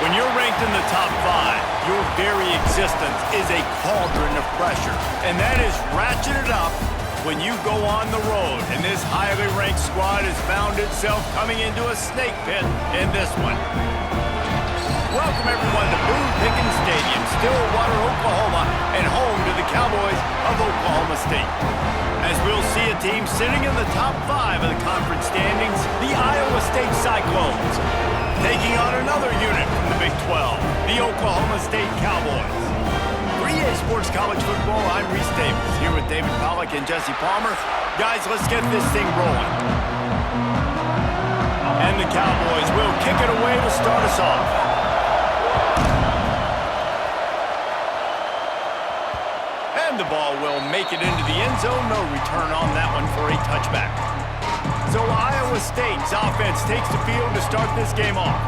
When you're ranked in the top 5, your very existence is a cauldron of pressure. And that is ratcheted up when you go on the road. And this highly ranked squad has found itself coming into a snake pit in this one. Welcome everyone to Boone Pickens Stadium, Stillwater, Oklahoma, and home to the Cowboys of Oklahoma State. As we'll see a team sitting in the top 5 of the conference standings, the Iowa State Cyclones, taking on another unit from the Big 12, the Oklahoma State Cowboys. For EA Sports College Football, I'm Reese Davis, here with David Pollack and Jesse Palmer. Guys, let's get this thing rolling. And the Cowboys will kick it away to start us off. The ball will make it into the end zone. No return on that one for a touchback. So Iowa State's offense takes the field to start this game off.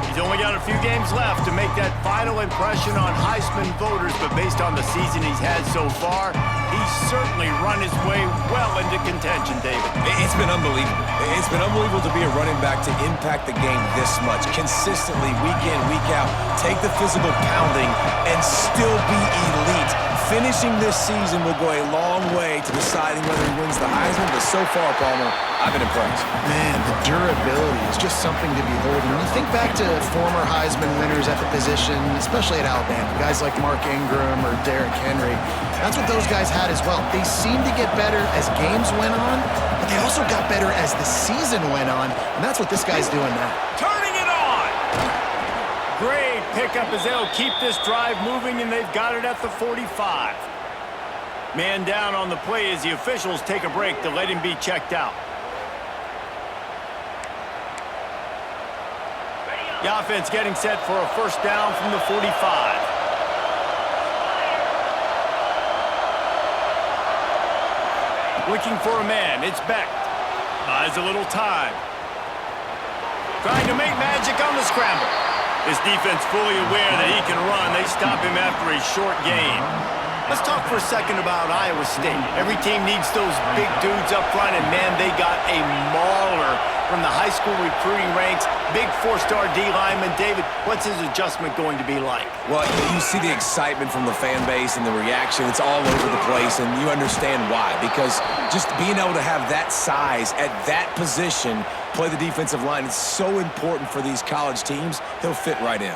He's only got a few games left to make that final impression on Heisman voters, but based on the season he's had so far, he's certainly run his way well into contention, David. It's been unbelievable. It's been unbelievable to be a running back to impact the game this much. Consistently, week in, week out, take the physical pounding and still be elite. Finishing this season will go a long way to deciding whether he wins the Heisman, but so far, Palmer, I've been impressed. Man, the durability is just something to behold. When you think back to former Heisman winners at the position, especially at Alabama, guys like Mark Ingram or Derrick Henry, that's what those guys had as well. They seemed to get better as games went on, but they also got better as the season went on, and that's what this guy's doing now. Turning it on! Great pickup as they'll keep this drive moving, and they've got it at the 45. Man down on the play as the officials take a break to let him be checked out. The offense getting set for a first down from the 45. Looking for a man. It's Beck. Buys a little time. Trying to make magic on the scramble. This defense fully aware that he can run. They stop him after a short gain. Let's talk for a second about Iowa State. Every team needs those big dudes up front, and man, they got a mauler from the high school recruiting ranks. Big four-star D lineman. David, what's his adjustment going to be like? Well, you see the excitement from the fan base and the reaction. It's all over the place, and you understand why. Because just being able to have that size at that position, play the defensive line, it's so important for these college teams. He'll fit right in.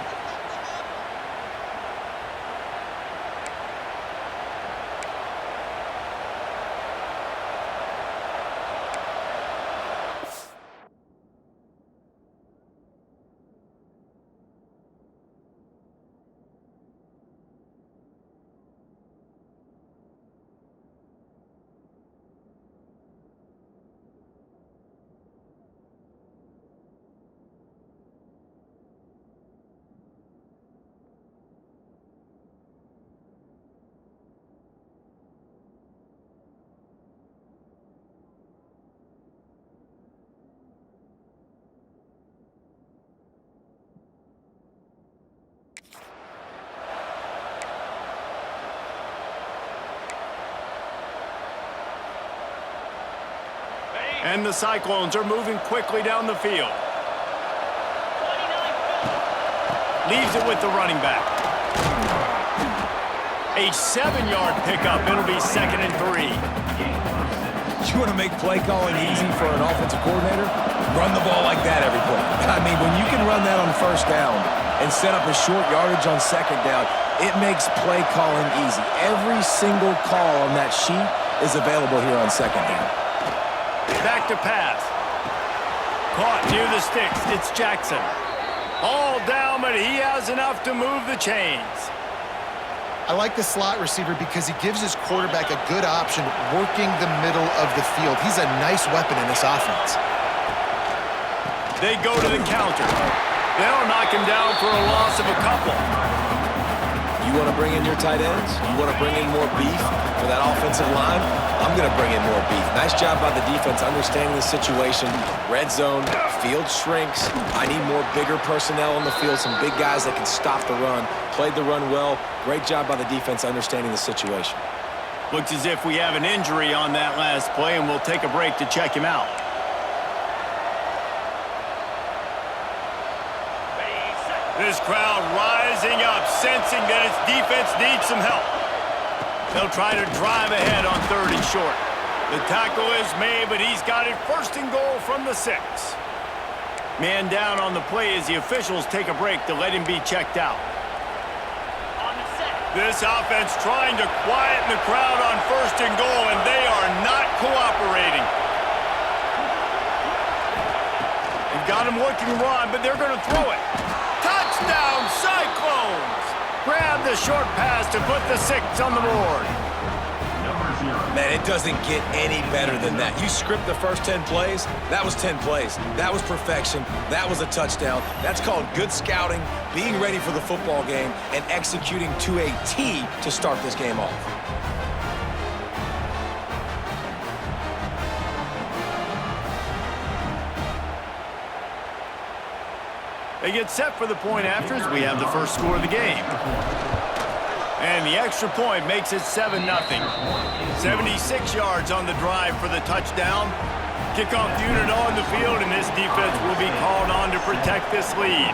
And the Cyclones are moving quickly down the field. Leaves it with the running back. A 7-yard pickup. It'll be 2nd and 3. You want to make play calling easy for an offensive coordinator? Run the ball like that every play. I mean, when you can run that on first down and set up a short yardage on second down, it makes play calling easy. Every single call on that sheet is available here on second down. Back to pass. Caught near the sticks. It's Jackson. All down, but he has enough to move the chains. I like the slot receiver because he gives his quarterback a good option working the middle of the field. He's a nice weapon in this offense. They go to the counter. They'll knock him down for a loss of a couple. You want to bring in your tight ends? You want to bring in more beef for that offensive line? I'm going to bring in more beef. Nice job by the defense understanding the situation. Red zone, field shrinks. I need more bigger personnel on the field, some big guys that can stop the run. Played the run well. Great job by the defense understanding the situation. Looks as if we have an injury on that last play, and we'll take a break to check him out. The this crowd rising up, sensing that its defense needs some help. They'll try to drive ahead on 3rd and short. The tackle is made, but he's got it 1st and goal from the 6. Man down on the play as the officials take a break to let him be checked out. This offense trying to quieten the crowd on 1st and goal, and they are not cooperating. They've got him looking run, but they're going to throw it. Touchdown, Cyclones! Grab the short pass to put the 6 on the board. Man, it doesn't get any better than that. You script the first 10 plays, that was 10 plays. That was perfection. That was a touchdown. That's called good scouting, being ready for the football game, and executing to a T to start this game off. They get set for the point after as we have the first score of the game. And the extra point makes it 7-0. 76 yards on the drive for the touchdown. Kickoff unit on the field, and this defense will be called on to protect this lead.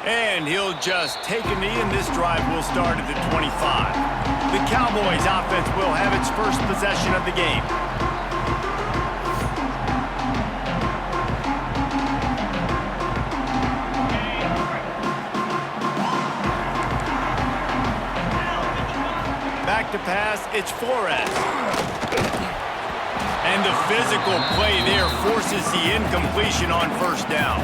And he'll just take a knee, and this drive will start at the 25. The Cowboys offense will have its first possession of the game. Back to pass, it's Flores. And the physical play there forces the incompletion on 1st down.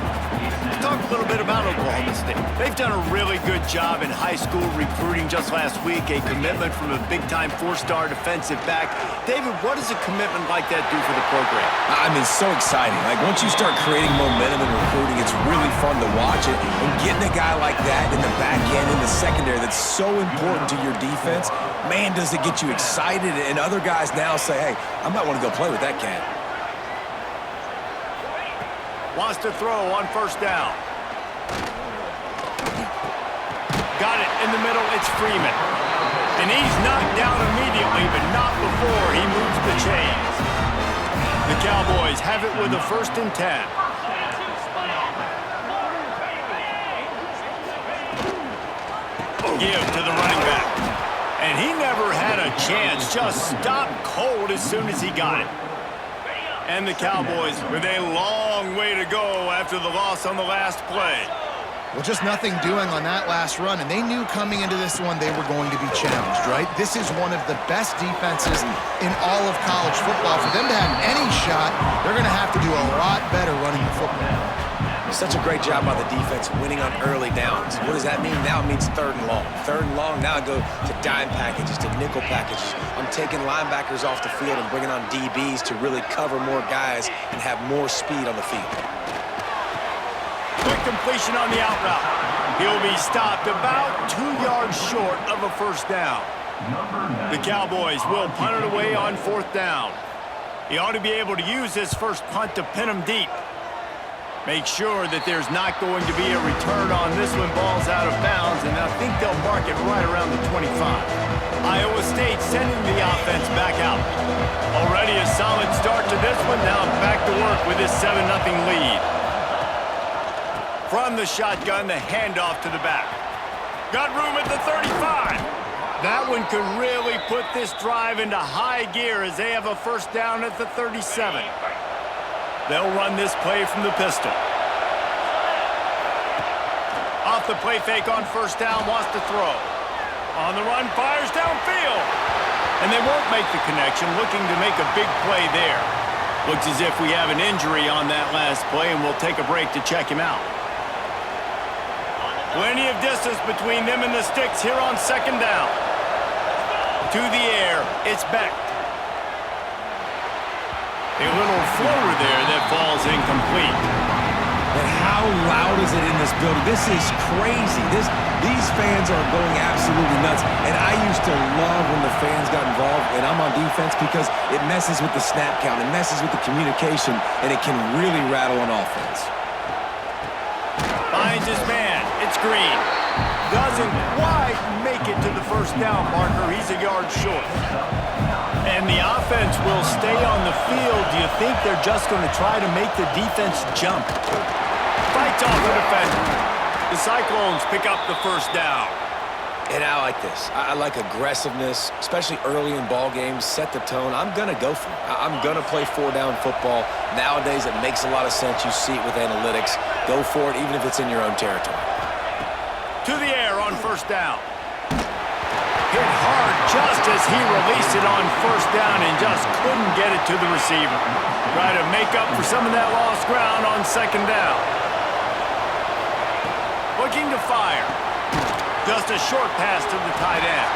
Let's talk a little bit about Oklahoma State. They've done a really good job in high school recruiting just last week, a commitment from a big-time 4-star defensive back. David, what does a commitment like that do for the program? I mean, so exciting. Like, once you start creating momentum in recruiting, it's really fun to watch it. And getting a guy like that in the back end, in the secondary, that's so important to your defense, man, does it get you excited. And other guys now say, hey, I might want to go play with that cat. Wants to throw on 1st down. Got it in the middle, it's Freeman. And he's knocked down immediately, but not before he moves the chains. The Cowboys have it with a 1st and 10. Give to the running back. And he never had a chance, just stopped cold as soon as he got it. And the Cowboys with a long way to go after the loss on the last play. Well, just nothing doing on that last run, and they knew coming into this one they were going to be challenged, right? This is one of the best defenses in all of college football. For them to have any shot, they're going to have to do a lot better running the football. Such a great job by the defense winning on early downs. What does that mean? Now it means 3rd and long. 3rd and long, now I go to dime packages, to nickel packages. I'm taking linebackers off the field and bringing on DBs to really cover more guys and have more speed on the field. Quick completion on the out route. He'll be stopped about 2 yards short of a 1st down. The Cowboys will punt it away on 4th down. He ought to be able to use this first punt to pin him deep. Make sure that there's not going to be a return on this when ball's out of bounds, and I think they'll mark it right around the 25. Iowa State sending the offense back out. Already a solid start to this one, now back to work with this 7-0 lead. From the shotgun, the handoff to the back. Got room at the 35. That one could really put this drive into high gear as they have a 1st down at the 37. They'll run this play from the pistol. Off the play fake on 1st down, wants to throw. On the run, fires downfield. And they won't make the connection, looking to make a big play there. Looks as if we have an injury on that last play, and we'll take a break to check him out. Plenty of distance between them and the sticks here on 2nd down. To the air, it's Beck. A little floater there that falls incomplete. And how loud is it in this building? This is crazy. These fans are going absolutely nuts. And I used to love when the fans got involved, and I'm on defense because it messes with the snap count. It messes with the communication, and it can really rattle an offense. Finds his man. It's Green. Doesn't quite make it to the 1st down marker. He's a yard short. And the offense will stay on the field. Do you think they're just going to try to make the defense jump? Fights off the defender. The Cyclones pick up the first down. And I like this. I like aggressiveness, especially early in ball games. Set the tone. I'm going to go for it. I'm going to play four-down football. Nowadays, it makes a lot of sense. You see it with analytics. Go for it, even if it's in your own territory. To the air on first down. Hit hard just as he released it on first down and just couldn't get it to the receiver. Try to make up for some of that lost ground on second down. Looking to fire. Just a short pass to the tight end.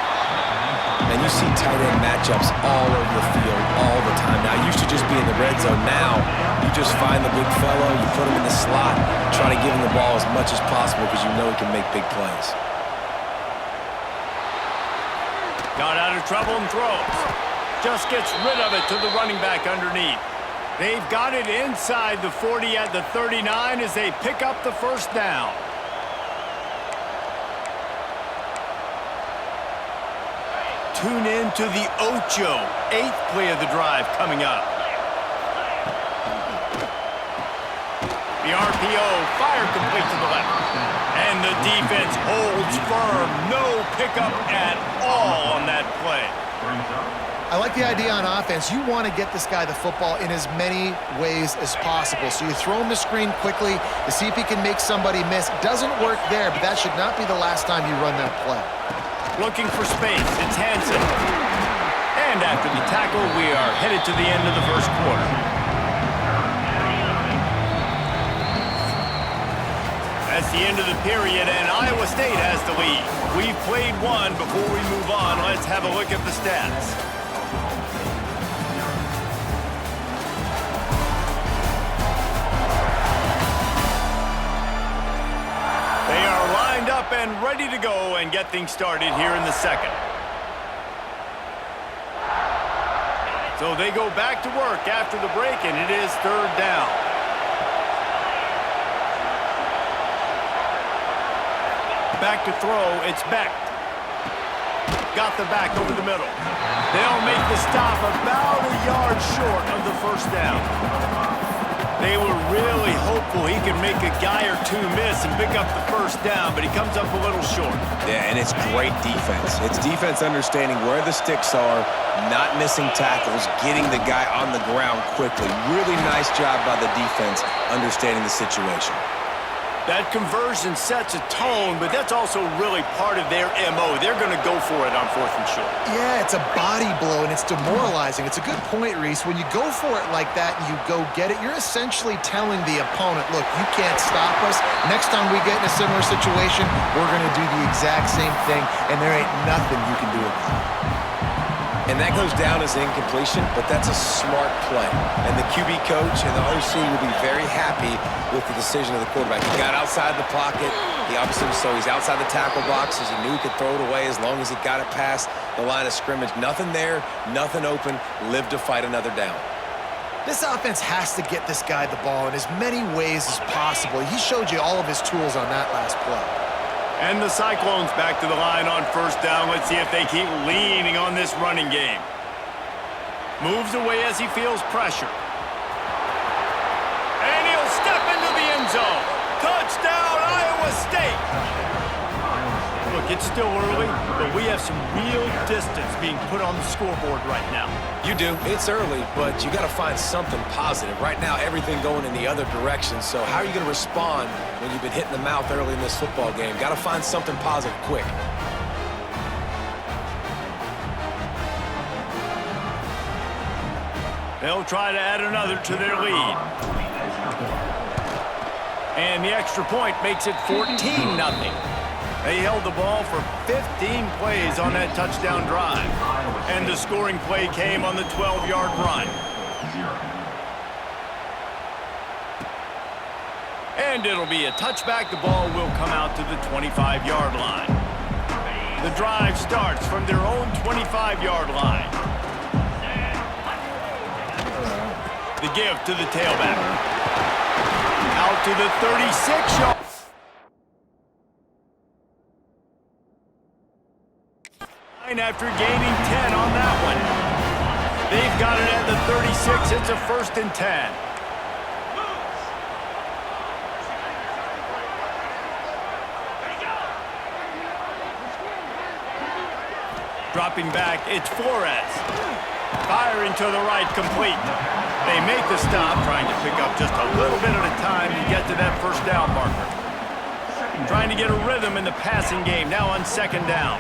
And you see tight end matchups all over the field all the time. Now, it used to just be in the red zone. Now, you just find the big fellow, you put him in the slot, try to give him the ball as much as possible because you know he can make big plays. Got out of trouble and throws. Just gets rid of it to the running back underneath. They've got it inside the 40 at the 39 as they pick up the first down. Tune in to the Ocho, 8th play of the drive coming up. The RPO, fire complete to the left. And the defense holds firm. No pickup at all on that play. I like the idea on offense. You want to get this guy the football in as many ways as possible. So you throw him the screen quickly to see if he can make somebody miss. Doesn't work there, but that should not be the last time you run that play. Looking for space, it's Hansen. And after the tackle, we are headed to the end of the first quarter. That's the end of the period, and Iowa State has the lead. We've played one. Before we move on, let's have a look at the stats. They are lined up and ready to go and get things started here in the second. So they go back to work after the break, and it is third down. Back to throw, it's Beck. Got the back over the middle. They'll make the stop about a yard short of the first down. They were really hopeful he could make a guy or two miss and pick up the first down, but he comes up a little short. Yeah, and it's great defense. It's defense understanding where the sticks are, not missing tackles, getting the guy on the ground quickly. Really nice job by the defense understanding the situation. That conversion sets a tone, but that's also really part of their MO. They're going to go for it on fourth and short. Yeah, it's a body blow, and it's demoralizing. It's a good point, Reese. When you go for it like that and you go get it, you're essentially telling the opponent, look, you can't stop us. Next time we get in a similar situation, we're going to do the exact same thing, and there ain't nothing you can do about it. And that goes down as an incompletion, but that's a smart play. And the QB coach and the OC will be very happy with the decision of the quarterback. He got outside the pocket. He obviously, so he's outside the tackle boxes. He knew he could throw it away as long as he got it past the line of scrimmage. Nothing there, nothing open. Live to fight another down. This offense has to get this guy the ball in as many ways as possible. He showed you all of his tools on that last play. And the Cyclones back to the line on first down. Let's see if they keep leaning on this running game. Moves away as he feels pressure. And he'll step into the end zone. Touchdown, Iowa State. Look, it's still early, but we have some real distance being put on the scoreboard right now. You do. It's early, but you got to find something positive. Right now, everything going in the other direction. So how are you going to respond when you've been hit in the mouth early in this football game? Got to find something positive quick. They'll try to add another to their lead. And the extra point makes it 14-0. They held the ball for 15 plays on that touchdown drive. And the scoring play came on the 12-yard run. And it'll be a touchback. The ball will come out to the 25-yard line. The drive starts from their own 25-yard line. The give to the tailback. Out to the 36-yard. After gaining 10 on that one. They've got it at the 36. It's a 1st and 10. Dropping back, it's Flores. Firing to the right, complete. They make the stop, trying to pick up just a little bit at a time to get to that first down marker. Trying to get a rhythm in the passing game, now on second down.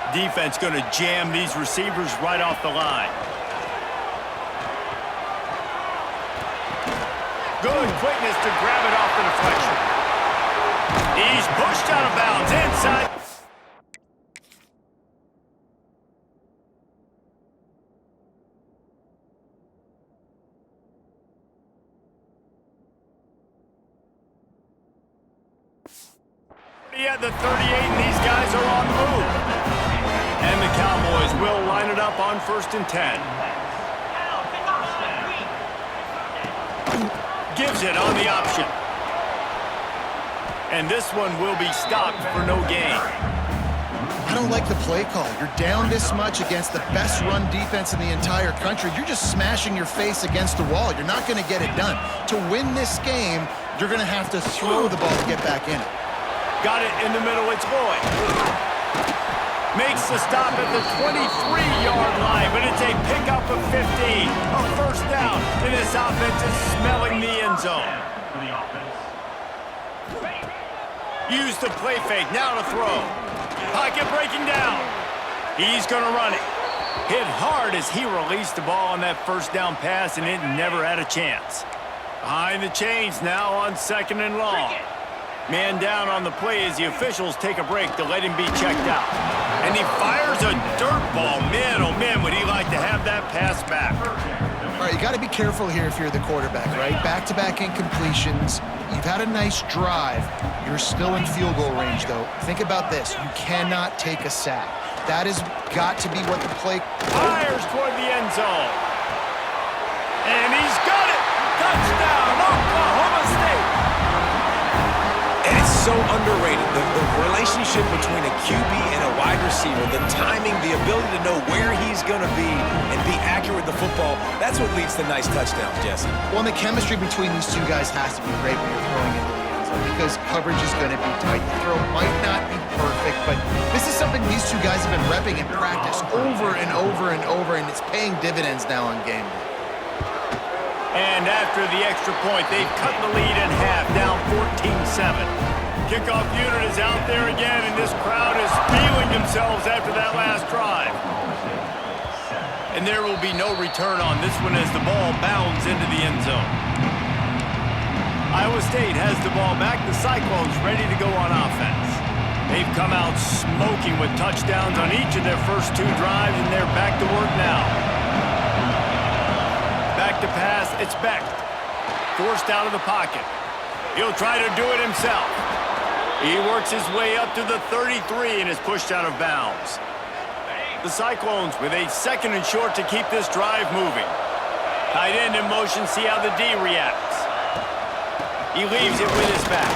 Defense going to jam these receivers right off the line. Good quickness to grab it off the deflection. He's pushed out of bounds inside. At the 38, and these guys are on the move. And the Cowboys will line it up on 1st and 10. Gives it on the option. And this one will be stopped for no gain. I don't like the play call. You're down this much against the best run defense in the entire country. You're just smashing your face against the wall. You're not going to get it done. To win this game, you're going to have to throw the ball to get back in it. Got it in the middle, it's Lloyd. Makes the stop at the 23-yard line, but it's a pickup of 15. A first down, and this offense is smelling the end zone. Use the play fake, now to throw. Pocket breaking down. He's going to run it. Hit hard as he released the ball on that first down pass, and it never had a chance. Behind the chains now on 2nd and long. Man down on the play as the officials take a break to let him be checked out. And he fires a dirt ball. Man, oh man, would he like to have that pass back. All right, you got to be careful here if you're the quarterback, right? Back-to-back incompletions. You've had a nice drive. You're still in field goal range, though. Think about this. You cannot take a sack. That has got to be what the play... Fires toward the end zone. And he's got it. Touchdown, Oklahoma State. And it's so underrated, the relationship between a QB and a wide receiver, the timing, the ability to know where he's going to be and be accurate with the football, that's what leads to nice touchdowns, Jesse. Well, and the chemistry between these two guys has to be great when you're throwing into the end zone because coverage is going to be tight. The throw might not be perfect, but this is something these two guys have been repping in practice over and over and over, and it's paying dividends now on game day. And after the extra point, they've cut the lead in half, down 14-7. Kickoff unit is out there again, and this crowd is feeling themselves after that last drive. And there will be no return on this one as the ball bounds into the end zone. Iowa State has the ball back. The Cyclones ready to go on offense. They've come out smoking with touchdowns on each of their first 2 drives, and they're back to work now. Back to pass, it's Beck. Forced out of the pocket. He'll try to do it himself. He works his way up to the 33 and is pushed out of bounds. The Cyclones with a 2nd and short to keep this drive moving. Tight end in motion, see how the D reacts. He leaves it with his back.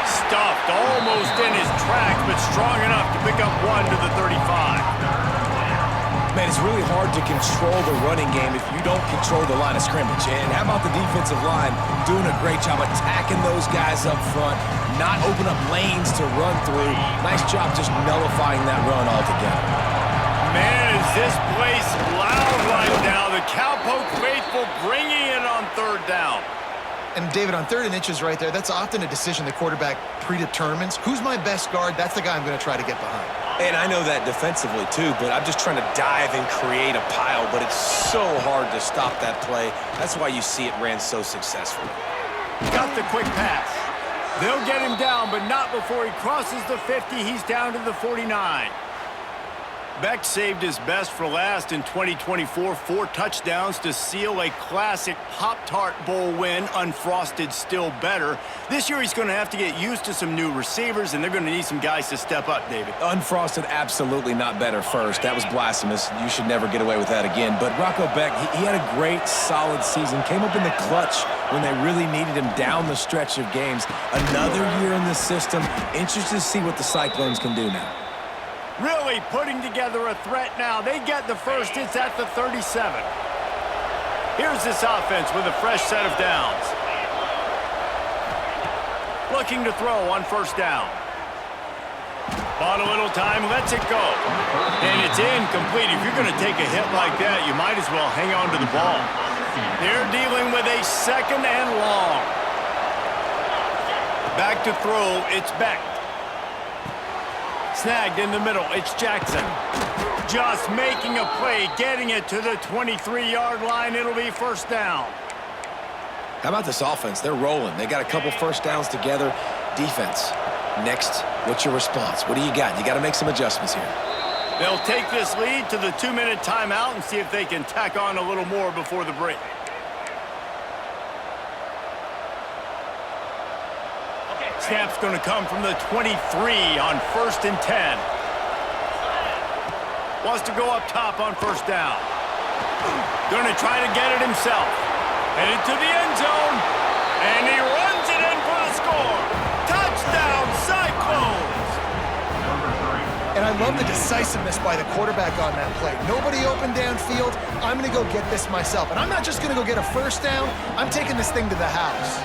Stuffed almost in his tracks, but strong enough to pick up 1 to the 35. Man, it's really hard to control the running game if you don't control the line of scrimmage. And how about the defensive line doing a great job attacking those guys up front, not open up lanes to run through. Nice job just nullifying that run altogether. Man, is this place loud right now. The Cowpoke faithful bringing it on 3rd down. And David, on 3rd and inches right there, that's often a decision the quarterback predetermines. Who's my best guard? That's the guy I'm going to try to get behind. And I know that defensively, too, but I'm just trying to dive and create a pile, but it's so hard to stop that play. That's why you see it ran so successfully. Got the quick pass. They'll get him down, but not before he crosses the 50. He's down to the 49. Beck saved his best for last in 2024. 4 touchdowns to seal a classic Pop-Tart Bowl win. Unfrosted still better. This year he's going to have to get used to some new receivers, and they're going to need some guys to step up, David. Unfrosted, absolutely not better first. That was blasphemous. You should never get away with that again. But Rocco Beck, he had a great, solid season. Came up in the clutch when they really needed him down the stretch of games. Another year in the system. Interested to see what the Cyclones can do now. Really putting together a threat now. They get the first. It's at the 37. Here's this offense with a fresh set of downs. Looking to throw on 1st down. Bought a little time, lets it go. And it's incomplete. If you're going to take a hit like that, you might as well hang on to the ball. They're dealing with a second and long. Back to throw, it's Beck. Snagged in the middle, it's Jackson. Just making a play, getting it to the 23-yard line. It'll be first down. How about this offense? They're rolling. They got a couple first downs together. Defense. Next, what's your response? What do you got? You got to make some adjustments here. They'll take this lead to the 2-minute timeout and see if they can tack on a little more before the break. Snap's going to come from the 23 on 1st and 10. Wants to go up top on first down. Going to try to get it himself. Headed to the end zone. And he runs it in for the score. Touchdown, Cyclones! And I love the decisiveness by the quarterback on that play. Nobody open downfield. I'm going to go get this myself. And I'm not just going to go get a first down. I'm taking this thing to the house.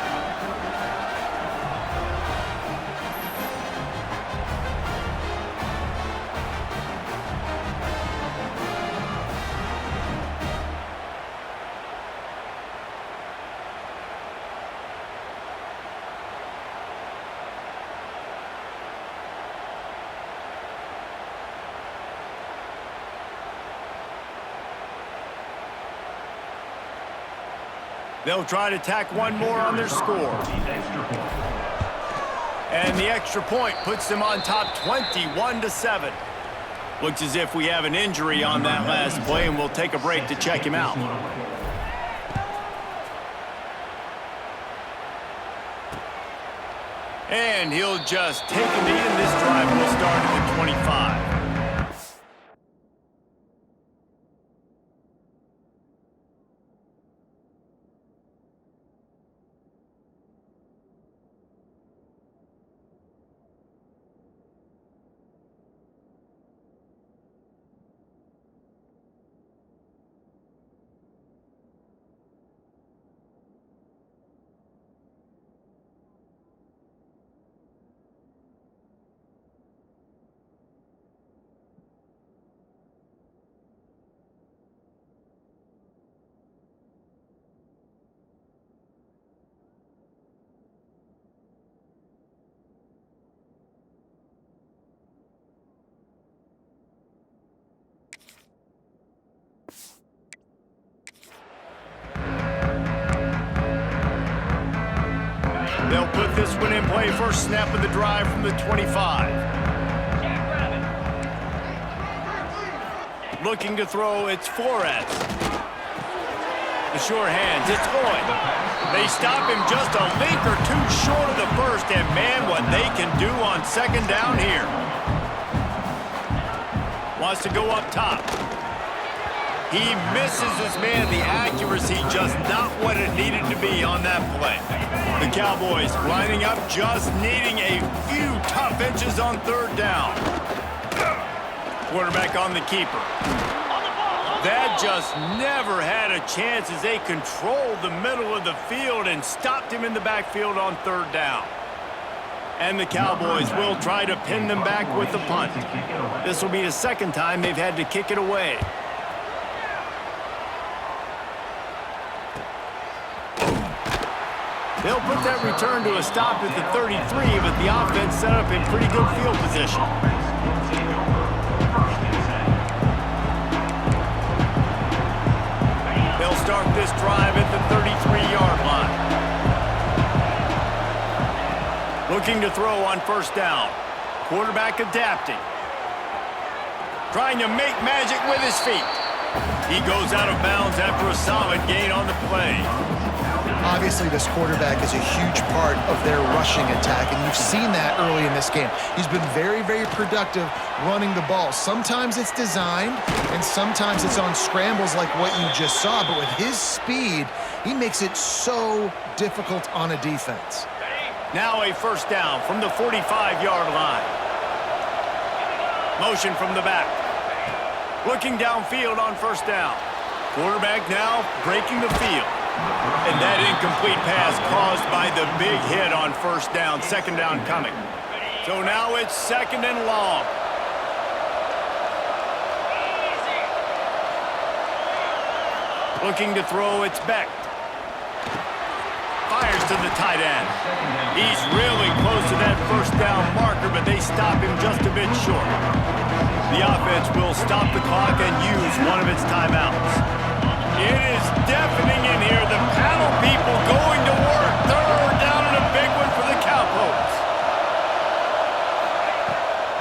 They'll try to tack one more on their score. And the extra point puts them on top 21-7. Looks as if we have an injury on that last play, and we'll take a break to check him out. And he'll just take a knee, and this drive will start at the 25. They'll put this one in play. First snap of the drive from the 25. Looking to throw, it's Flores. The sure hands, it's Lloyd. They stop him just a link or two short of the first, and man, what they can do on second down here. Wants to go up top. He misses his man. The accuracy just not what it needed to be on that play. The Cowboys lining up, just needing a few tough inches on third down. Quarterback on the keeper. That just never had a chance as they controlled the middle of the field and stopped him in the backfield on third down. And the Cowboys will try to pin them back with the punt. This will be the second time they've had to kick it away. They'll put that return to a stop at the 33, but the offense set up in pretty good field position. They'll start this drive at the 33-yard line. Looking to throw on first down. Quarterback adapting. Trying to make magic with his feet. He goes out of bounds after a solid gain on the play. Obviously, this quarterback is a huge part of their rushing attack, and you've seen that early in this game. He's been very, very productive running the ball. Sometimes it's designed, and sometimes it's on scrambles like what you just saw, but with his speed, he makes it so difficult on a defense. Now a first down from the 45-yard line. Motion from the back. Looking downfield on first down. Quarterback now breaking the field. And that incomplete pass caused by the big hit on first down. Second down coming. So now it's 2nd and long. Looking to throw, it's Beck. Fires to the tight end. He's really close to that first down marker, but they stop him just a bit short. The offense will stop the clock and use one of its timeouts. It is deafening in here. The panel people going to work. 3rd down and a big one for the Cowboys.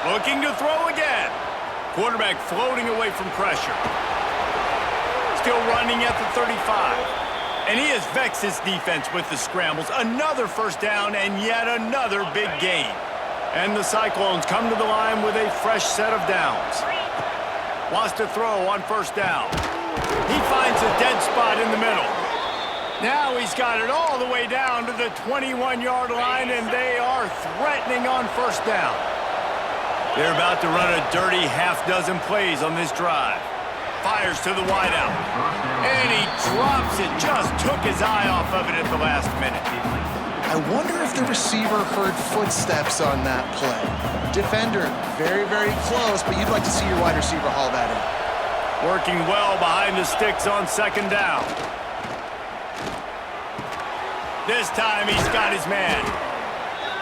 Looking to throw again. Quarterback floating away from pressure. Still running at the 35. And he has vexed his defense with the scrambles. Another first down and yet another big gain. And the Cyclones come to the line with a fresh set of downs. Wants to throw on 1st down. He finds a dead spot in the middle. Now he's got it all the way down to the 21-yard line, and they are threatening on 1st down. They're about to run a dirty half-dozen plays on this drive. Fires to the wideout. And he drops it. Just took his eye off of it at the last minute. I wonder if the receiver heard footsteps on that play. Defender, very, very close, but you'd like to see your wide receiver haul that in. Working well behind the sticks on 2nd down. This time he's got his man.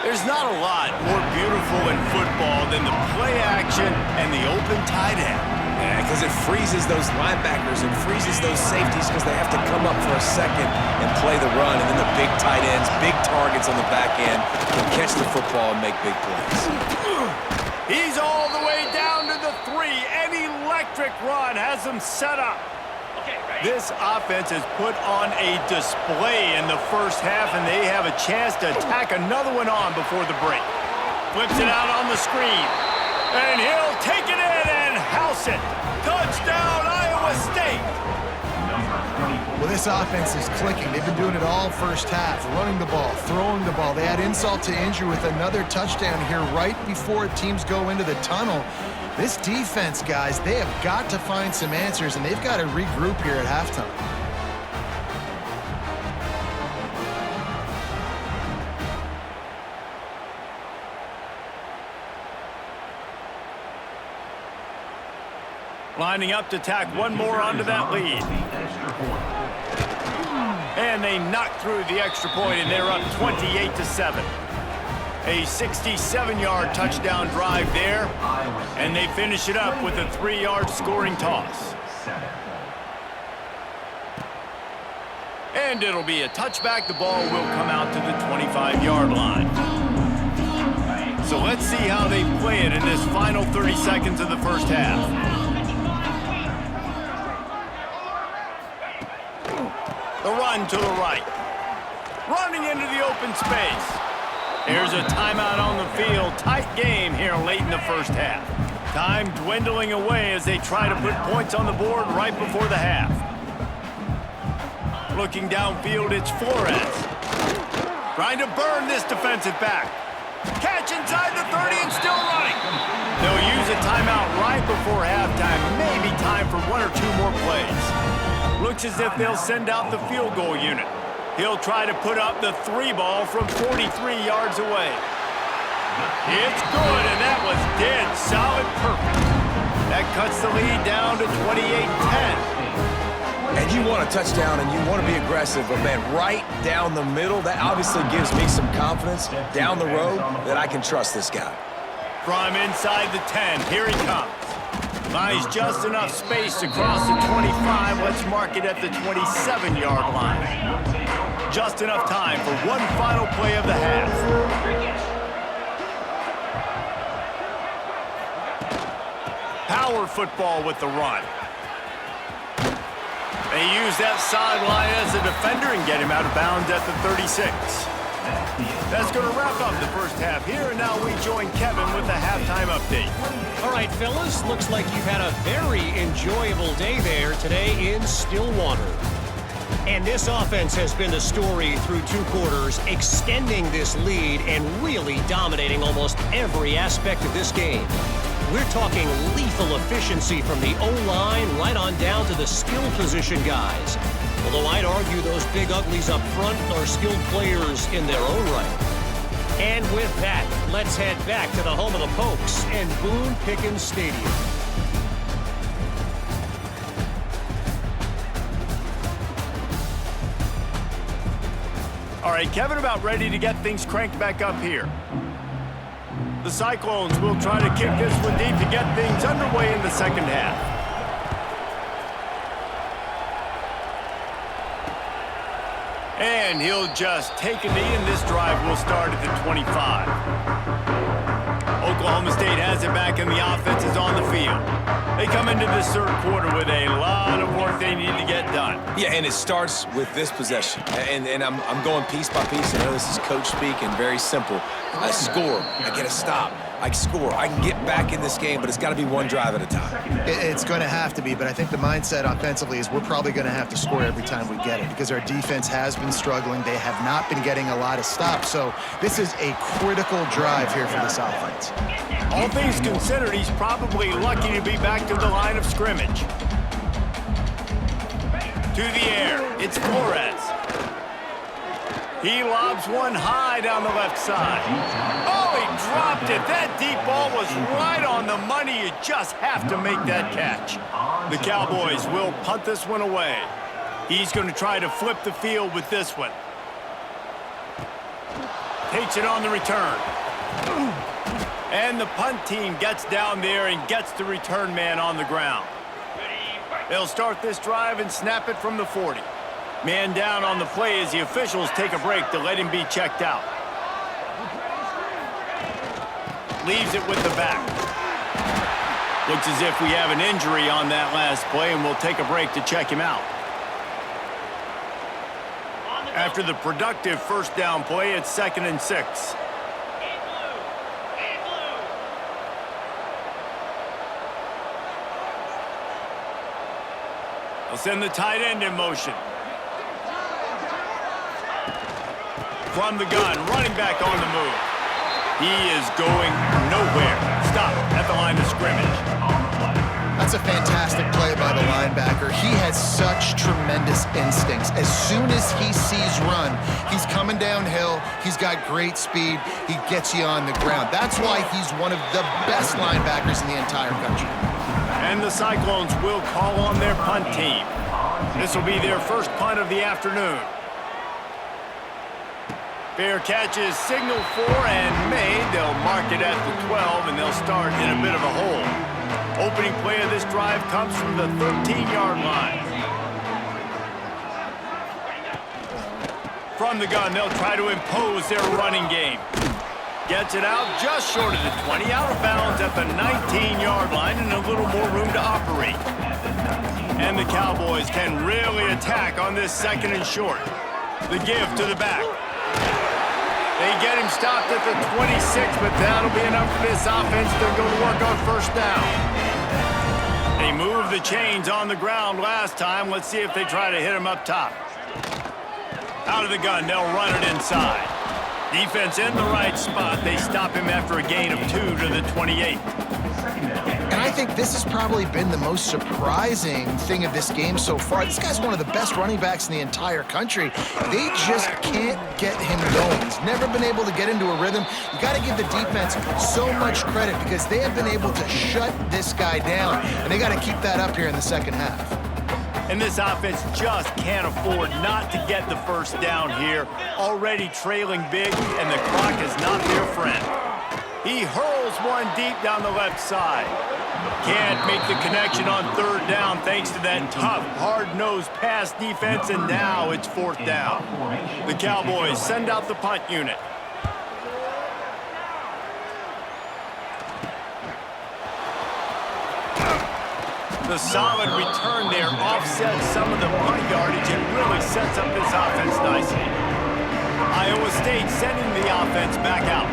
There's not a lot more beautiful in football than the play action and the open tight end. Yeah, because it freezes those linebackers and freezes those safeties because they have to come up for a second and play the run. And then the big tight ends, big targets on the back end, can catch the football and make big plays. He's all the way down to the 3. An electric run has him set up. This offense has put on a display in the first half, and they have a chance to tack another one on before the break. Flips it out on the screen. And he'll take it in and house it. Touchdown, Iowa State. Well, this offense is clicking. They've been doing it all first half, running the ball, throwing the ball. They had insult to injury with another touchdown here right before teams go into the tunnel. This defense, guys, they have got to find some answers, and they've got to regroup here at halftime. Lining up to tack one more onto that lead. And they knock through the extra point, and they're up 28-7. A 67-yard touchdown drive there, and they finish it up with a 3-yard scoring toss. And it'll be a touchback. The ball will come out to the 25-yard line. So let's see how they play it in this final 30 seconds of the first half. The run to the right. Running into the open space. Here's a timeout on the field. Tight game here late in the first half. Time dwindling away as they try to put points on the board right before the half. Looking downfield, it's Flores. Trying to burn this defensive back. Catch inside the 30 and still running. They'll use a timeout right before halftime. Maybe time for 1 or 2 more plays. Looks as if they'll send out the field goal unit. He'll try to put up the 3 ball from 43 yards away. It's good, and that was dead solid perfect. That cuts the lead down to 28-10. And you want a touchdown and you want to be aggressive, but man, right down the middle, that obviously gives me some confidence down the road that I can trust this guy. From inside the 10, here he comes. Buys just enough space to cross the 25. Let's mark it at the 27-yard line. Just enough time for one final play of the half. Power football with the run. They use that sideline as a defender and get him out of bounds at the 36. That's going to wrap up the first half here, and now we join Kevin with the halftime update. All right, fellas, looks like you've had a very enjoyable day there today in Stillwater. And this offense has been the story through 2 quarters, extending this lead and really dominating almost every aspect of this game. We're talking lethal efficiency from the O-line right on down to the skill position guys. Although I'd argue those big uglies up front are skilled players in their own right. And with that, let's head back to the home of the Pokes and Boone Pickens Stadium. All right, Kevin, about ready to get things cranked back up here. The Cyclones will try to kick this one deep to get things underway in the second half. And he'll just take a knee, and this drive will start at the 25. Oklahoma State has it back, and the offense is on the field. They come into this third quarter with a lot of work they need to get done. Yeah, and it starts with this possession. And I'm going piece by piece. I know this is coach speak and very simple. I score. I get a stop. I score. I can get back in this game, but it's got to be one drive at a time. It's going to have to be, but I think the mindset offensively is we're probably going to have to score every time we get it because our defense has been struggling. They have not been getting a lot of stops, so this is a critical drive here for this offense. All things considered, he's probably lucky to be back to the line of scrimmage. To the air, it's Flores. He lobs one high down the left side. Oh, he dropped it. That deep ball was right on the money. You just have to make that catch. The Cowboys will punt this one away. He's going to try to flip the field with this one. Takes it on the return. And the punt team gets down there and gets the return man on the ground. They'll start this drive and snap it from the 40. Man down on the play as the officials take a break to let him be checked out. Leaves it with the back. Looks as if we have an injury on that last play, and we'll take a break to check him out. After the productive first down play, it's 2nd and 6. They'll send the tight end in motion. From the gun, running back on the move. He is going nowhere. Stop at the line of scrimmage. That's a fantastic play by the linebacker. He has such tremendous instincts. As soon as he sees run, he's coming downhill. He's got great speed. He gets you on the ground. That's why he's one of the best linebackers in the entire country. And the Cyclones will call on their punt team. This will be their first punt of the afternoon. Fair catch is signaled for and made. They'll mark it at the 12, and they'll start in a bit of a hole. Opening play of this drive comes from the 13-yard line. From the gun, they'll try to impose their running game. Gets it out just short of the 20, out of bounds at the 19-yard line, and a little more room to operate. And the Cowboys can really attack on this 2nd and short. The give to the back. They get him stopped at the 26, but that'll be enough for this offense to go to work on first down. They moved the chains on the ground last time. Let's see if they try to hit him up top. Out of the gun, they'll run it inside. Defense in the right spot. They stop him after a gain of 2 to the 28. And I think this has probably been the most surprising thing of this game so far. This guy's one of the best running backs in the entire country. They just can't get him going. He's never been able to get into a rhythm. You got to give the defense so much credit because they have been able to shut this guy down, and they got to keep that up here in the second half. And this offense just can't afford not to get the first down here. Already trailing big, and the clock is not their friend. He hurls one deep down the left side. Can't make the connection on 3rd down thanks to that tough, hard-nosed pass defense, and now it's 4th down. The Cowboys send out the punt unit. The solid return there offsets some of the punt yardage and really sets up this offense nicely. Iowa State sending the offense back out.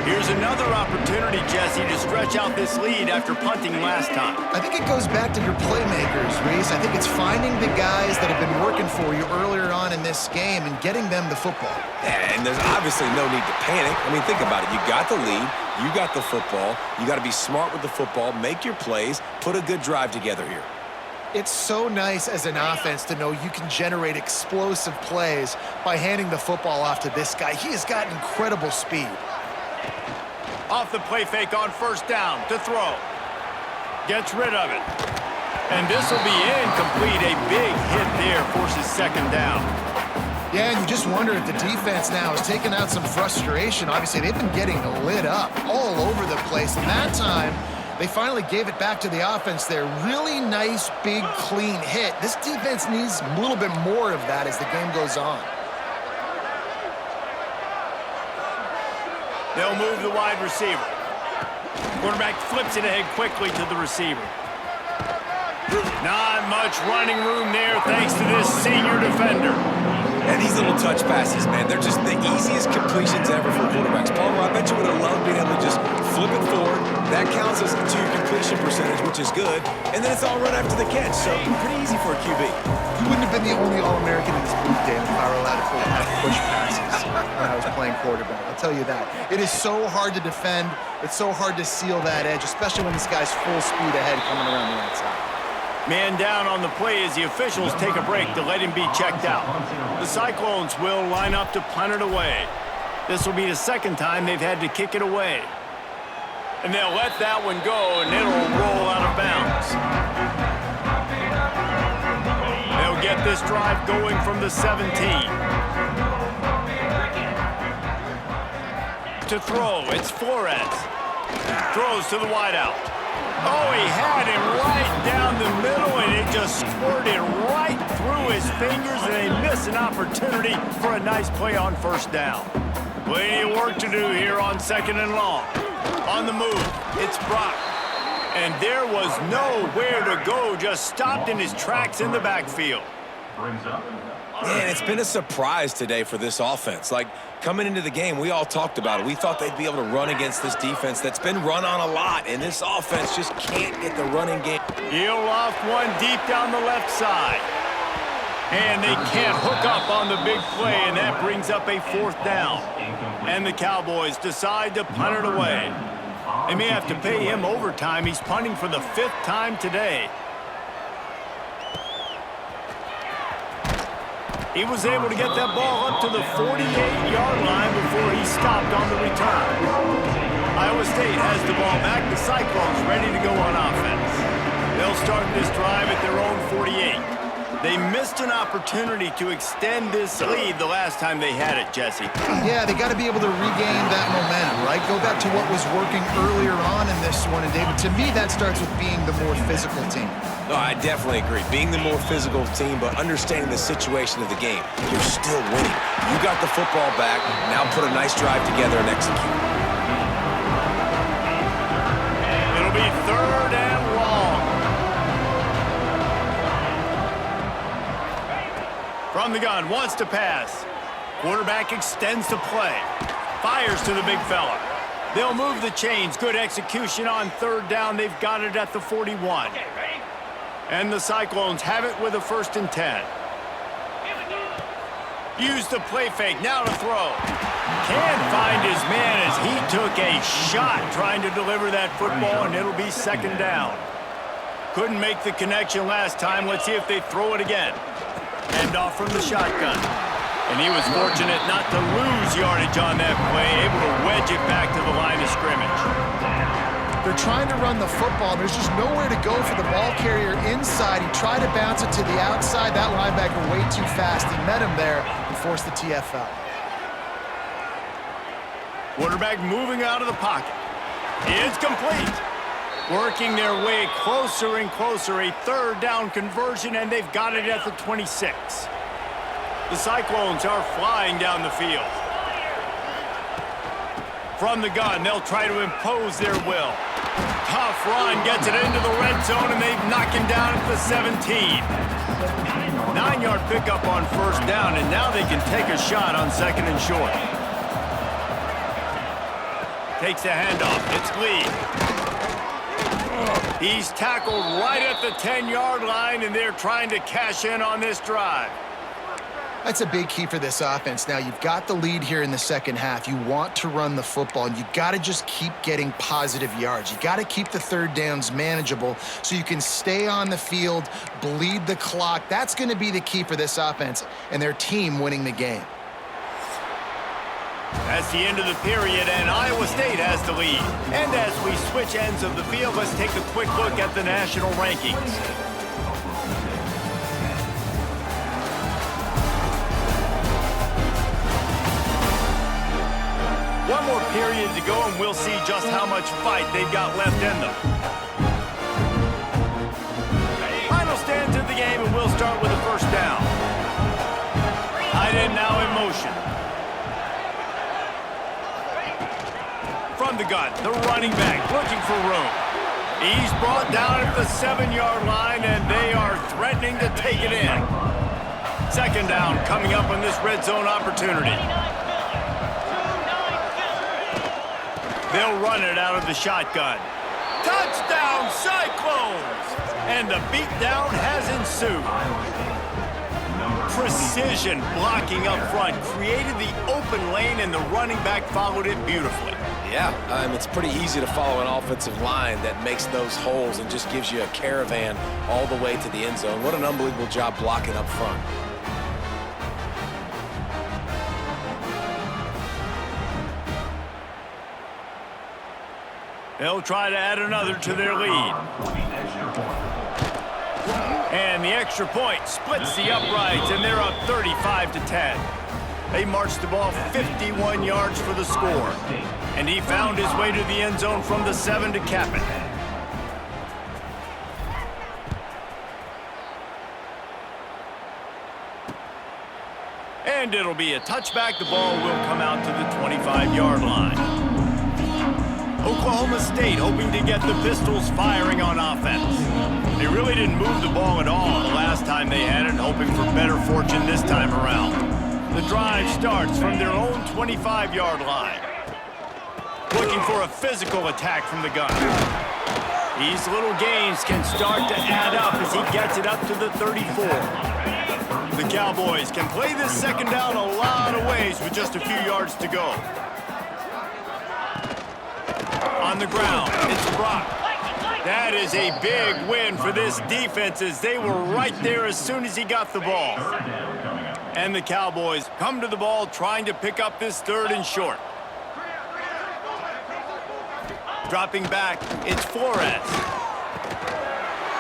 Here's another opportunity, Jesse, to stretch out this lead after punting last time. I think it goes back to your playmakers, Reese. I think it's finding the guys that have been working for you earlier on in this game and getting them the football. Yeah, and there's obviously no need to panic. I mean, think about it. You got the lead. You got the football. You got to be smart with the football, make your plays, put a good drive together here. It's so nice as an offense to know you can generate explosive plays by handing the football off to this guy. He has got incredible speed. Off the play fake on first down to throw. Gets rid of it. And this will be incomplete. A big hit there forces second down. Yeah, and you just wonder if the defense now has taken out some frustration. Obviously, they've been getting lit up all over the place. And that time, they finally gave it back to the offense there. Really nice, big, clean hit. This defense needs a little bit more of that as the game goes on. They'll move the wide receiver. Quarterback flips it ahead quickly to the receiver. Not much running room there thanks to this senior defender. And these little touch passes, man, they're just the easiest completions ever for quarterbacks. Palmer, I bet you would have loved being able to just flip it forward. That counts as to your completion percentage, which is good. And then it's all run after the catch, so pretty easy for a QB. You wouldn't have been the only All-American in this group, Dan, if I were allowed to push passes when I was playing quarterback. I'll tell you that. It is so hard to defend. It's so hard to seal that edge, especially when this guy's full speed ahead coming around the outside. Man down on the play as the officials take a break to let him be checked out. The Cyclones will line up to punt it away. This will be the second time they've had to kick it away. And they'll let that one go, and it'll roll out of bounds. They'll get this drive going from the 17. To throw, it's Flores. Throws to the wideout. Oh, he had him right down the middle, and it just squirted right through his fingers, and they miss an opportunity for a nice play on first down. Plenty of work to do here on second and long. On the move, it's Brock. And there was nowhere to go, just stopped in his tracks in the backfield. Man, it's been a surprise today for this offense. Like, coming into the game, we all talked about it. We thought they'd be able to run against this defense that's been run on a lot, and this offense just can't get the running game. He'll loft one deep down the left side. And they can't hook up on the big play, and that brings up a fourth down. And the Cowboys decide to punt it away. They may have to pay him overtime. He's punting for the 5th time today. He was able to get that ball up to the 48-yard line before he stopped on the return. Iowa State has the ball back. The Cyclones ready to go on offense. They'll start this drive at their own 48. They missed an opportunity to extend this lead the last time they had it, Jesse. Yeah, they got to be able to regain that momentum, right? Go back to what was working earlier on in this one. And, David, to me, that starts with being the more physical team. No, I definitely agree. Being the more physical team, but understanding the situation of the game. You're still winning. You got the football back. Now put a nice drive together and execute. It'll be 3rd and long. From the gun, wants to pass. Quarterback extends the play. Fires to the big fella. They'll move the chains. Good execution on 3rd down. They've got it at the 41. And the Cyclones have it with a 1st and 10. Use the play fake, now to throw. Can't find his man as he took a shot trying to deliver that football, and it'll be 2nd down. Couldn't make the connection last time. Let's see if they throw it again. Hand off from the shotgun. And he was fortunate not to lose yardage on that play, able to wedge it back to the line of scrimmage. They're trying to run the football. There's just nowhere to go for the ball carrier inside. He tried to bounce it to the outside. That linebacker way too fast. He met him there and forced the TFL. Quarterback moving out of the pocket. It's complete. Working their way closer and closer. A 3rd down conversion, and they've got it at the 26. The Cyclones are flying down the field. From the gun, they'll try to impose their will. Tough run, gets it into the red zone, and they knock him down at the 17. 9-yard pickup on 1st down, and now they can take a shot on 2nd and short. Takes the handoff. It's Lee. He's tackled right at the 10-yard line, and they're trying to cash in on this drive. That's a big key for this offense. Now, you've got the lead here in the second half. You want to run the football, and you got to just keep getting positive yards. You got to keep the third downs manageable so you can stay on the field, bleed the clock. That's going to be the key for this offense and their team winning the game. That's the end of the period, and Iowa State has the lead. And as we switch ends of the field, let's take a quick look at the national rankings. One more period to go, and we'll see just how much fight they've got left in them. Final stands of the game, and we'll start with the first down. Tight end now in motion. From the gun, the running back looking for room. He's brought down at the 7-yard line, and they are threatening to take it in. Second down coming up on this red zone opportunity. They'll run it out of the shotgun. Touchdown, Cyclones! And the beatdown has ensued. Precision blocking up front created the open lane, and the running back followed it beautifully. Yeah, it's pretty easy to follow an offensive line that makes those holes and just gives you a caravan all the way to the end zone. What an unbelievable job blocking up front. They'll try to add another to their lead. And the extra point splits the uprights, and they're up 35-10. They marched the ball 51 yards for the score. And he found his way to the end zone from the 7 to cap it. And it'll be a touchback. The ball will come out to the 25-yard line. Oklahoma State hoping to get the Pistols firing on offense. They really didn't move the ball at all the last time they had it, hoping for better fortune this time around. The drive starts from their own 25-yard line. Looking for a physical attack from the gun. These little gains can start to add up as he gets it up to the 34. The Cowboys can play this second down a lot of ways with just a few yards to go. On the ground, it's Brock. That is a big win for this defense, as they were right there as soon as he got the ball. And the Cowboys come to the ball trying to pick up this third and short. Dropping back, it's Flores.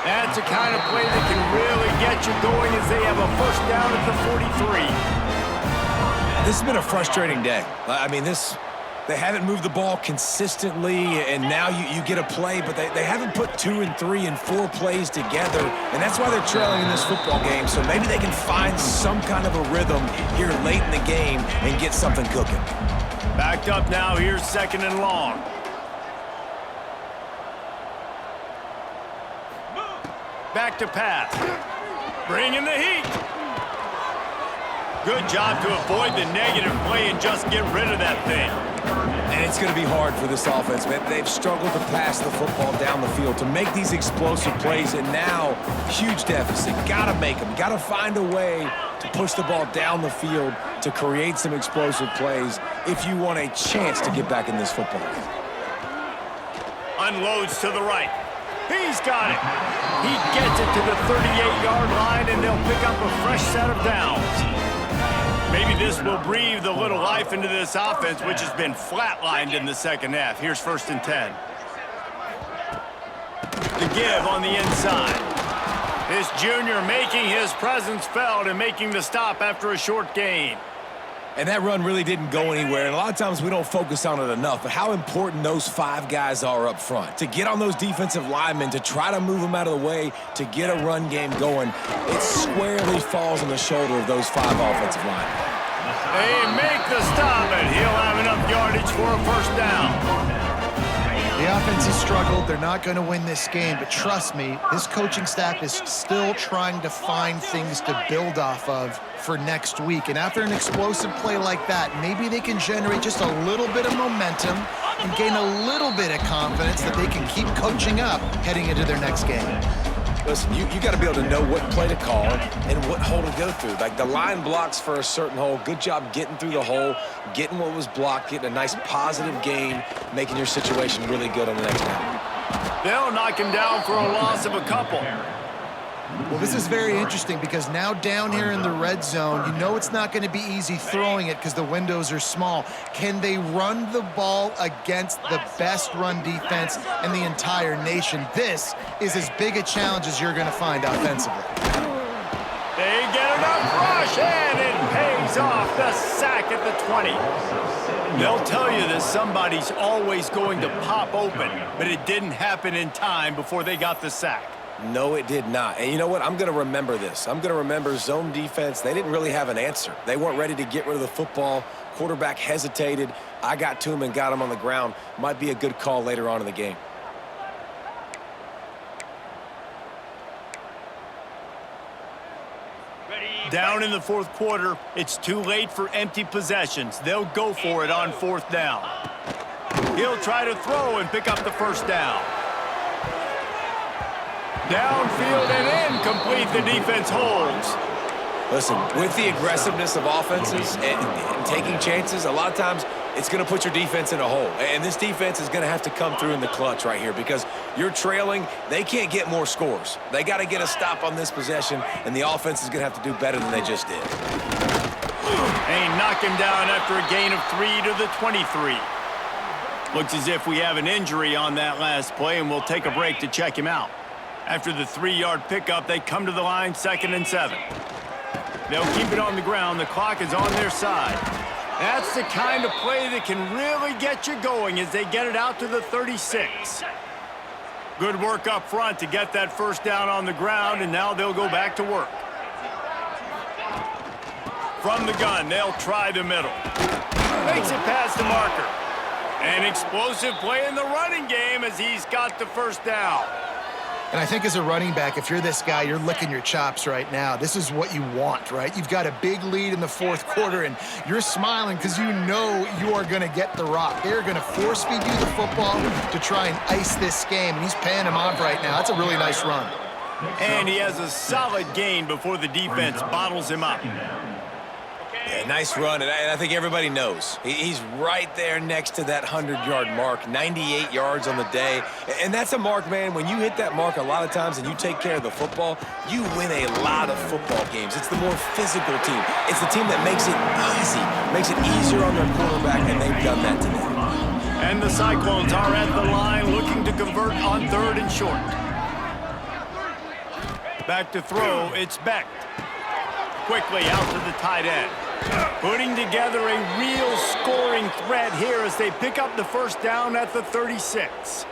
That's the kind of play that can really get you going as they have a first down at the 43. This has been a frustrating day. They haven't moved the ball consistently, and now you get a play, but they haven't put 2 and 3 and 4 plays together, and that's why they're trailing in this football game. So maybe they can find some kind of a rhythm here late in the game and get something cooking. Backed up now, here's second and long. Back to pass. Bringing the heat. Good job to avoid the negative play and just get rid of that thing. And it's going to be hard for this offense, man. They've struggled to pass the football down the field to make these explosive plays, and now huge deficit. Got to make them. Got to find a way to push the ball down the field to create some explosive plays if you want a chance to get back in this football game. Unloads to the right. He's got it. He gets it to the 38-yard line, and they'll pick up a fresh set of downs. Maybe this will breathe a little life into this offense, which has been flatlined in the second half. Here's first and 10. The give on the inside. This junior making his presence felt and making the stop after a short gain. And that run really didn't go anywhere, and a lot of times we don't focus on it enough, but how important those 5 guys are up front. To get on those defensive linemen, to try to move them out of the way, to get a run game going, it squarely falls on the shoulder of those 5 offensive linemen. They make the stop, and he'll have enough yardage for a first down. The offense has struggled. They're not going to win this game, but trust me, this coaching staff is still trying to find things to build off of for next week. And after an explosive play like that, maybe they can generate just a little bit of momentum and gain a little bit of confidence that they can keep coaching up heading into their next game. Listen, you got to be able to know what play to call and what hole to go through. Like the line blocks for a certain hole. Good job getting through the hole, getting what was blocked, getting a nice positive gain, making your situation really good on the next down. They'll knock him down for a loss of a couple. Well, this is very interesting because now down here in the red zone, you know it's not going to be easy throwing it because the windows are small. Can they run the ball against the best run defense in the entire nation? This is as big a challenge as you're going to find offensively. They get enough rush, and it pays off. The sack at the 20. They'll tell you that somebody's always going to pop open, but it didn't happen in time before they got the sack. No, it did not. And you know what? I'm going to remember this. I'm going to remember zone defense. They didn't really have an answer. They weren't ready to get rid of the football. Quarterback hesitated. I got to him and got him on the ground. Might be a good call later on in the game. Down in the fourth quarter, it's too late for empty possessions. They'll go for it on fourth down. He'll try to throw and pick up the first down. Downfield and incomplete. The defense holds. Listen, with the aggressiveness of offenses and taking chances, a lot of times it's going to put your defense in a hole. And this defense is going to have to come through in the clutch right here because you're trailing. They can't get more scores. They got to get a stop on this possession, and the offense is going to have to do better than they just did. And knock him down after a gain of 3 to the 23. Looks as if we have an injury on that last play, and we'll take a break to check him out. After the 3-yard pickup, they come to the line 2nd and 7. They'll keep it on the ground. The clock is on their side. That's the kind of play that can really get you going as they get it out to the 36. Good work up front to get that first down on the ground, and now they'll go back to work. From the gun, they'll try the middle. Makes it past the marker. An explosive play in the running game as he's got the first down. And I think as a running back, if you're this guy, you're licking your chops right now. This is what you want, right? You've got a big lead in the fourth quarter, and you're smiling because you know you are going to get the rock. They're going to force-feed you the football to try and ice this game, and he's paying him off right now. That's a really nice run. And he has a solid gain before the defense bottles him up. Yeah, nice run, and I think everybody knows. He's right there next to that 100-yard mark, 98 yards on the day. And that's a mark, man. When you hit that mark a lot of times and you take care of the football, you win a lot of football games. It's the more physical team. It's the team that makes it easy, makes it easier on their quarterback, and they've done that today. And the Cyclones are at the line looking to convert on 3rd and short. Back to throw, it's Beck. Quickly out to the tight end. Putting together a real scoring threat here as they pick up the first down at the 36.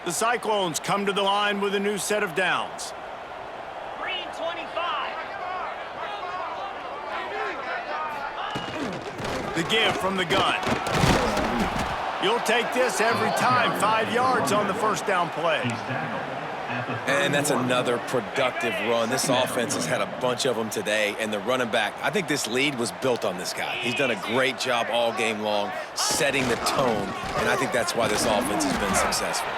The Cyclones come to the line with a new set of downs. Green 25. The give from the gun. You'll take this every time. 5 yards on the first down play. And that's another productive run. This offense has had a bunch of them today, and the running back, I think this lead was built on this guy. He's done a great job all game long, setting the tone, and I think that's why this offense has been successful.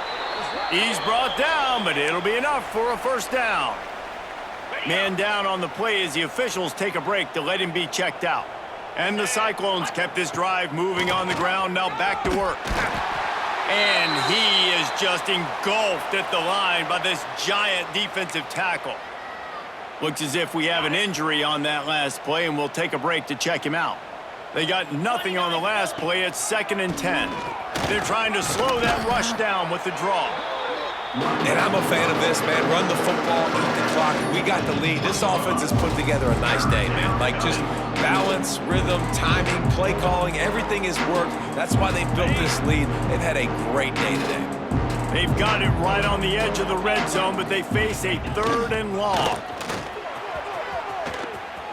He's brought down, but it'll be enough for a first down. Man down on the play as the officials take a break to let him be checked out. And the Cyclones kept this drive moving on the ground, now back to work. And he is just engulfed at the line by this giant defensive tackle. Looks as if we have an injury on that last play, and we'll take a break to check him out. They got nothing on the last play. It's 2nd and 10. They're trying to slow that rush down with the draw. And I'm a fan of this, man. Run the football, eat the clock. We got the lead. This offense has put together a nice day, man. Like just balance, rhythm, timing, play calling, everything has worked. That's why they built this lead. They've had a great day today. They've got it right on the edge of the red zone, but they face a 3rd and long.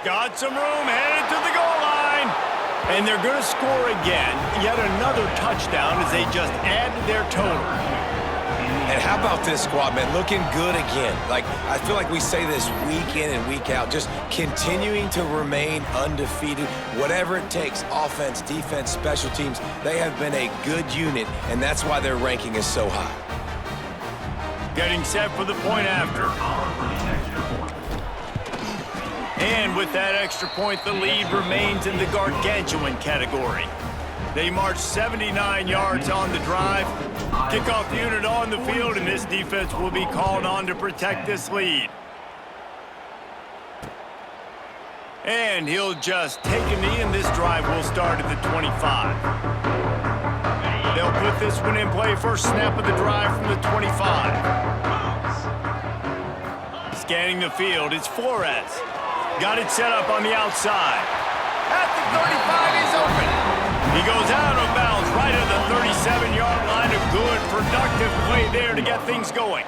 Got some room, headed to the goal line. And they're going to score again. Yet another touchdown as they just add to their total. And how about this squad, man? Looking good again. Like, I feel like we say this week in and week out, just continuing to remain undefeated. Whatever it takes, offense, defense, special teams, they have been a good unit, and that's why their ranking is so high. Getting set for the point after. And with that extra point, the lead remains in the gargantuan category. They march 79 yards on the drive. Kickoff unit on the field, and this defense will be called on to protect this lead. And he'll just take a knee, and this drive will start at the 25. They'll put this one in play. First snap of the drive from the 25. Scanning the field, it's Flores. Got it set up on the outside. At the 35, he's open. He goes out of bounds right at the 37-yard line. A good, productive play there to get things going.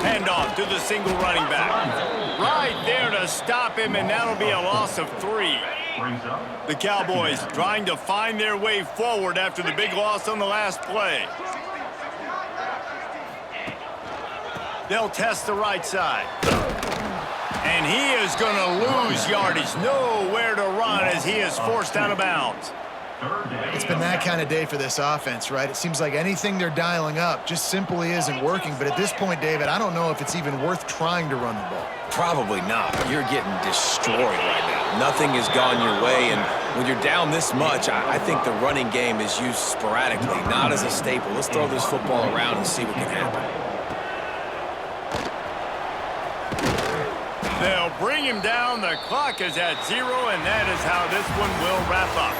Handoff to the single running back. Right there to stop him, and that'll be a loss of 3. The Cowboys trying to find their way forward after the big loss on the last play. They'll test the right side. And he is going to lose yardage. Nowhere to run as he is forced out of bounds. It's been that kind of day for this offense, right? It seems like anything they're dialing up just simply isn't working. But at this point, David, I don't know if it's even worth trying to run the ball. Probably not. You're getting destroyed right now. Nothing has gone your way, and when you're down this much, I think the running game is used sporadically, not as a staple. Let's throw this football around and see what can happen. They'll bring him down. The clock is at 0, and that is how this one will wrap up.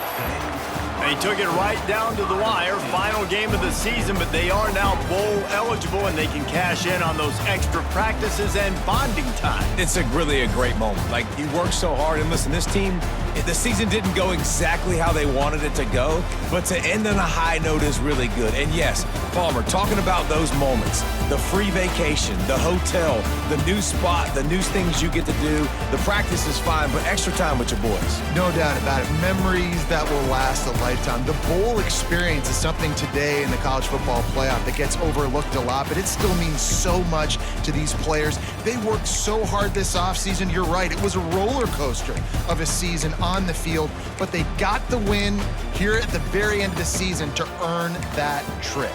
They took it right down to the wire. Final game of the season, but they are now bowl eligible, and they can cash in on those extra practices and bonding time. It's really a great moment. Like, you worked so hard, and listen, this team, the season didn't go exactly how they wanted it to go, but to end on a high note is really good. And yes, Palmer, talking about those moments, the free vacation, the hotel, the new spot, the new things you get to do, the practice is fine, but extra time with your boys. No doubt about it. Memories that will last a lifetime. The bowl experience is something today in the college football playoff that gets overlooked a lot, but it still means so much to these players. They worked so hard this offseason. You're right. It was a roller coaster of a season on the field, but they got the win here at the very end of the season to earn that trip.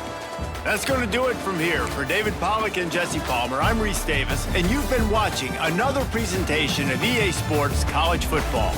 That's going to do it from here. For David Pollack and Jesse Palmer, I'm Reese Davis, and you've been watching another presentation of EA Sports College Football.